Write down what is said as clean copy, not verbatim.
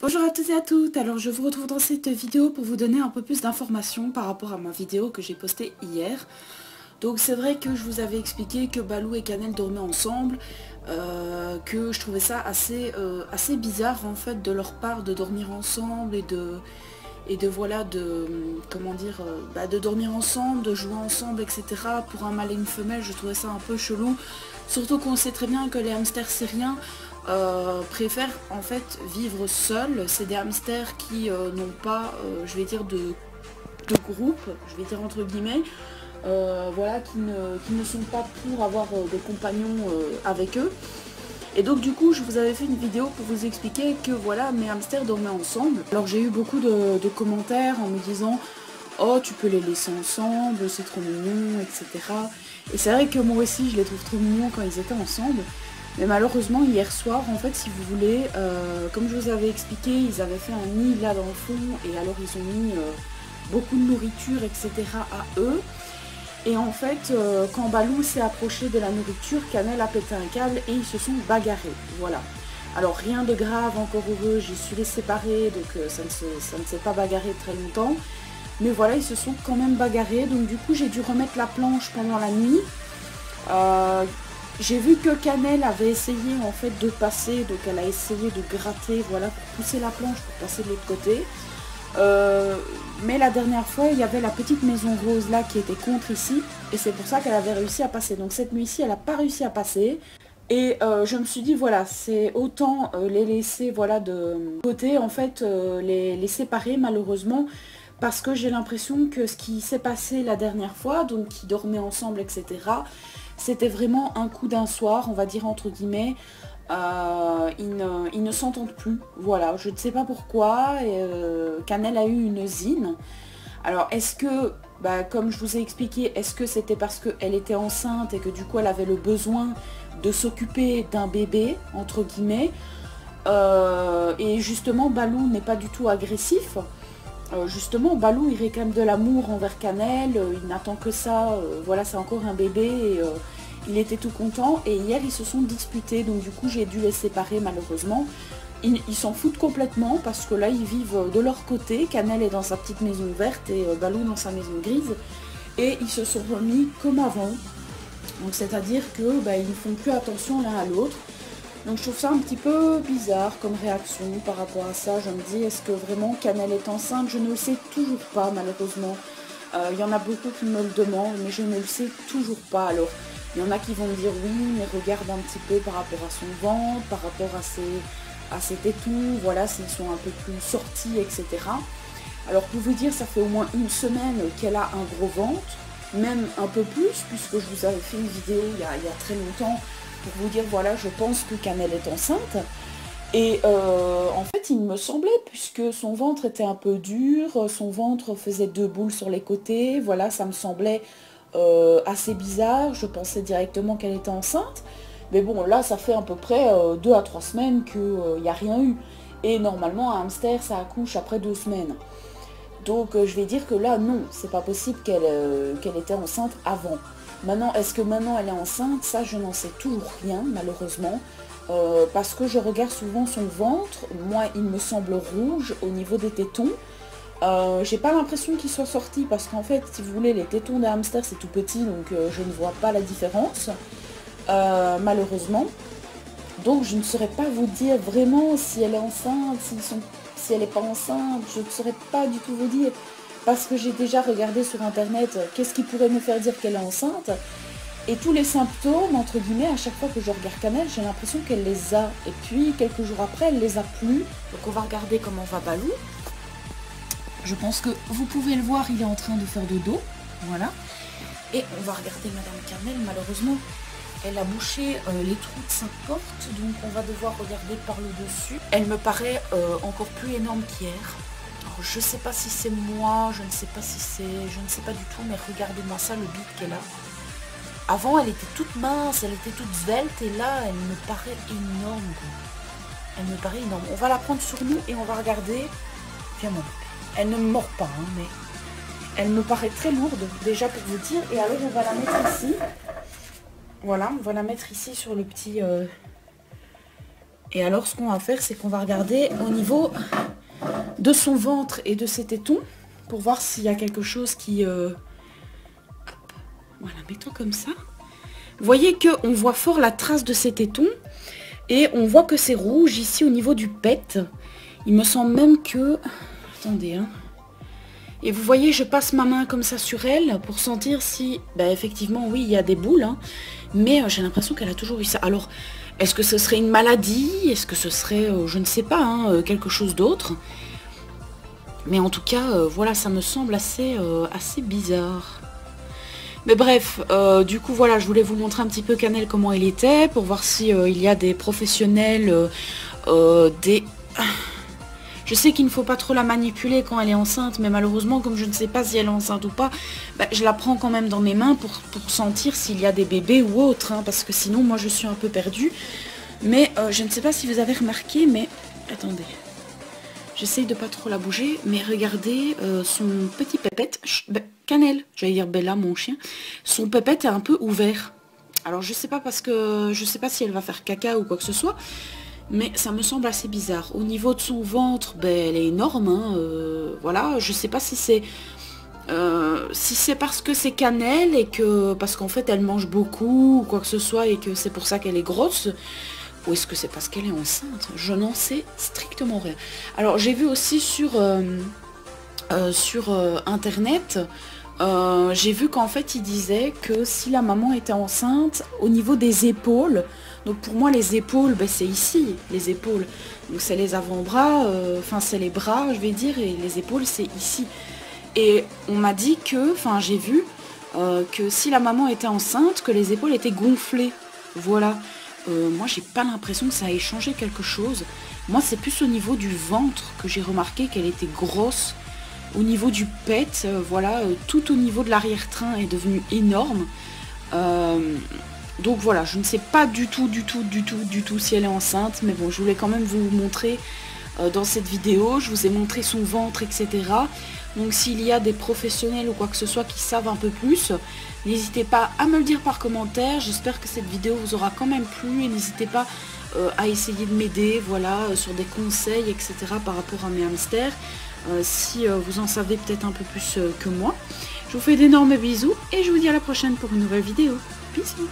Bonjour à tous et à toutes, alors je vous retrouve dans cette vidéo pour vous donner un peu plus d'informations par rapport à ma vidéo que j'ai postée hier. Donc c'est vrai que je vous avais expliqué que Balou et Cannelle dormaient ensemble, que je trouvais ça assez bizarre en fait de leur part de dormir ensemble et de voilà comment dire, de dormir ensemble, de jouer ensemble, etc. Pour un mâle et une femelle, je trouvais ça un peu chelou. Surtout qu'on sait très bien que les hamsters syriens préfèrent en fait vivre seuls. C'est des hamsters qui n'ont pas, je vais dire, de groupe, je vais dire entre guillemets, voilà, qui ne sont pas pour avoir des compagnons avec eux. Et donc du coup je vous avais fait une vidéo pour vous expliquer que voilà, mes hamsters dormaient ensemble. Alors j'ai eu beaucoup de commentaires en me disant oh tu peux les laisser ensemble, c'est trop mignon, etc. Et c'est vrai que moi aussi je les trouve trop mignons quand ils étaient ensemble. Mais malheureusement hier soir en fait si vous voulez, comme je vous avais expliqué, ils avaient fait un nid là dans le fond et alors ils ont mis beaucoup de nourriture, etc. à eux. Et en fait, quand Balou s'est approché de la nourriture, Cannelle a pété un câble et ils se sont bagarrés. Voilà. Alors rien de grave, encore heureux, j'ai su les séparer, donc ça ne s'est pas bagarré très longtemps. Mais voilà, ils se sont quand même bagarrés, donc du coup j'ai dû remettre la planche pendant la nuit. J'ai vu que Cannelle avait essayé en fait de passer, donc elle a essayé de gratter, voilà, pour pousser la planche pour passer de l'autre côté. Mais la dernière fois il y avait la petite maison rose là qui était contre ici et c'est pour ça qu'elle avait réussi à passer. Donc cette nuit-ci elle n'a pas réussi à passer et je me suis dit voilà, c'est autant les laisser voilà de côté en fait, les séparer malheureusement, parce que j'ai l'impression que ce qui s'est passé la dernière fois, donc qui dormaient ensemble, etc., c'était vraiment un coup d'un soir, on va dire entre guillemets. Ils ne s'entendent plus, voilà, je ne sais pas pourquoi. Cannelle a eu une zine. Alors est-ce que, comme je vous ai expliqué, est-ce que c'était parce qu'elle était enceinte et que du coup elle avait le besoin de s'occuper d'un bébé, entre guillemets, et justement Balou n'est pas du tout agressif. Justement Balou il réclame de l'amour envers Cannelle, il n'attend que ça, voilà, c'est encore un bébé et il était tout content. Et hier ils se sont disputés, donc du coup j'ai dû les séparer malheureusement. Ils s'en foutent complètement parce que là ils vivent de leur côté. Cannelle est dans sa petite maison verte et Balou dans sa maison grise. Et ils se sont remis comme avant. Donc c'est-à-dire que ils ne font plus attention l'un à l'autre. Donc je trouve ça un petit peu bizarre comme réaction par rapport à ça. Je me dis, est-ce que vraiment Cannelle est enceinte? Je ne le sais toujours pas malheureusement. Il y en a beaucoup qui me le demandent, mais je ne le sais toujours pas. Alors il y en a qui vont me dire oui, mais regarde un petit peu par rapport à son ventre, par rapport à ses tétons, voilà, s'ils sont un peu plus sortis, etc. Alors pour vous dire, ça fait au moins une semaine qu'elle a un gros ventre, même un peu plus, puisque je vous avais fait une vidéo il y a très longtemps pour vous dire, voilà, je pense que Cannelle est enceinte. Et en fait, il me semblait, puisque son ventre était un peu dur, son ventre faisait 2 boules sur les côtés, voilà, ça me semblait assez bizarre. Je pensais directement qu'elle était enceinte. Mais bon, là, ça fait à peu près 2 à 3 semaines qu'il n'y a rien eu. Et normalement, un hamster, ça accouche après 2 semaines. Donc je vais dire que là, non, c'est pas possible qu'elle était enceinte avant. Maintenant, est-ce que maintenant elle est enceinte? Ça, je n'en sais toujours rien, malheureusement. Parce que je regarde souvent son ventre. Moi, il me semble rouge au niveau des tétons. J'ai pas l'impression qu'il soit sorti parce qu'en fait, si vous voulez, les tétons d'un hamster, c'est tout petit, donc je ne vois pas la différence, malheureusement. Donc je ne saurais pas vous dire vraiment si elle est enceinte, si elle n'est pas enceinte, je ne saurais pas du tout vous dire. Parce que j'ai déjà regardé sur internet qu'est-ce qui pourrait me faire dire qu'elle est enceinte. Et tous les symptômes, entre guillemets, à chaque fois que je regarde Cannelle, j'ai l'impression qu'elle les a. Et puis quelques jours après, elle les a plus. Donc on va regarder comment va Balou. Je pense que vous pouvez le voir, il est en train de faire dodo. Voilà. Et on va regarder Madame Cannelle, malheureusement. Elle a bouché les trous de sa porte, donc on va devoir regarder par le dessus. Elle me paraît encore plus énorme qu'hier. Alors, je ne sais pas si c'est moi, je ne sais pas si c'est... Je ne sais pas du tout, mais regardez-moi ça, le bide qu'elle a. Avant, elle était toute mince, elle était toute svelte, et là, elle me paraît énorme. Elle me paraît énorme. On va la prendre sur nous et on va regarder... Viens mon bébé. Elle ne me mord pas, hein, mais... Elle me paraît très lourde, déjà pour vous dire. Et alors, on va la mettre ici. Voilà, on va la mettre ici sur le petit... Et alors, ce qu'on va faire, c'est qu'on va regarder au niveau de son ventre et de ses tétons pour voir s'il y a quelque chose qui... Hop. Voilà, mets-toi comme ça. Vous voyez qu'on voit fort la trace de ses tétons. Et on voit que c'est rouge ici au niveau du pet. Il me semble même que... Attendez, hein. Et vous voyez, je passe ma main comme ça sur elle pour sentir si... Ben effectivement, oui, il y a des boules. Hein, mais j'ai l'impression qu'elle a toujours eu ça. Alors, est-ce que ce serait une maladie? Est-ce que ce serait, je ne sais pas, hein, quelque chose d'autre? Mais en tout cas, voilà, ça me semble assez bizarre. Mais bref, du coup, voilà, je voulais vous montrer un petit peu Cannelle, comment elle était, pour voir si il y a des professionnels, des... Je sais qu'il ne faut pas trop la manipuler quand elle est enceinte, mais malheureusement, comme je ne sais pas si elle est enceinte ou pas, bah, je la prends quand même dans mes mains pour sentir s'il y a des bébés ou autre, hein, parce que sinon, moi, je suis un peu perdue. Mais je ne sais pas si vous avez remarqué, mais... Attendez. J'essaye de pas trop la bouger, mais regardez son petit pépette. Cannelle, j'allais dire Bella, mon chien. Son pépette est un peu ouvert. Alors, je sais pas parce que... Je sais pas si elle va faire caca ou quoi que ce soit. Mais ça me semble assez bizarre. Au niveau de son ventre, ben, elle est énorme. Hein, voilà, je sais pas si c'est parce que c'est Cannelle et que parce qu'en fait elle mange beaucoup ou quoi que ce soit et que c'est pour ça qu'elle est grosse. Ou est-ce que c'est parce qu'elle est enceinte? Je n'en sais strictement rien. Alors j'ai vu aussi sur internet, j'ai vu qu'en fait il disait que si la maman était enceinte, au niveau des épaules, donc pour moi les épaules, ben, c'est ici, les épaules. Donc c'est les avant-bras, enfin c'est les bras je vais dire, et les épaules c'est ici. Et on m'a dit que, enfin j'ai vu, que si la maman était enceinte, que les épaules étaient gonflées. Voilà. Moi j'ai pas l'impression que ça ait changé quelque chose. Moi c'est plus au niveau du ventre que j'ai remarqué qu'elle était grosse. Au niveau du pet, voilà, tout au niveau de l'arrière-train est devenu énorme. Donc voilà, je ne sais pas du tout si elle est enceinte, mais bon, je voulais quand même vous montrer dans cette vidéo. Je vous ai montré son ventre, etc. Donc s'il y a des professionnels ou quoi que ce soit qui savent un peu plus, n'hésitez pas à me le dire par commentaire. J'espère que cette vidéo vous aura quand même plu et n'hésitez pas à essayer de m'aider, voilà, sur des conseils, etc. par rapport à mes hamsters. Si vous en savez peut-être un peu plus que moi. Je vous fais d'énormes bisous et je vous dis à la prochaine pour une nouvelle vidéo. Bisous.